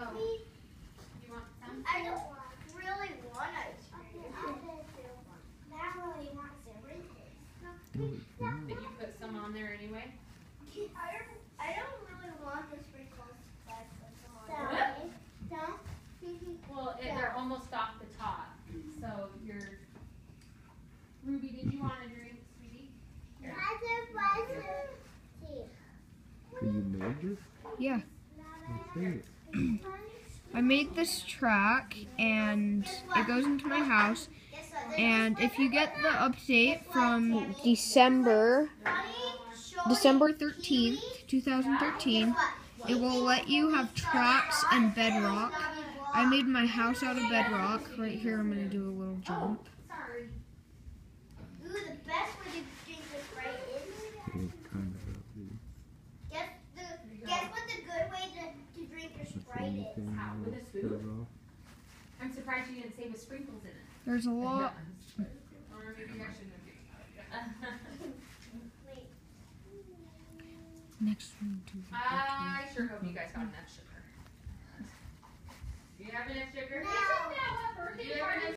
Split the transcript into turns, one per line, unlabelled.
Oh. You want some?
I don't really want ice cream. That really wants everything.
But you put some on there anyway?
I don't really want the sprinkles, but I put some on there. Don't?
Well, they're almost off the top. So you're... Ruby, did you want a drink, sweetie?
So you made this?
Yeah.
Okay.
I made this track and it goes into my house, and if you get the update from December 13th, 2013, it will let you have tracks and bedrock. I made my house out of bedrock. Right here I'm going to do a little jump.
Sorry. Ooh, the best way to drink the Sprite is.
It's kind of ugly.
Guess what the good way to drink your Sprite is?
How? With a
Put it
spoon?
off.
I'm surprised you didn't say with sprinkles in it.
There's a lot.
Or maybe I shouldn't have.
Next one, too.
I sure hope you guys got enough sugar. Do you have enough sugar?
No.
Do you have enough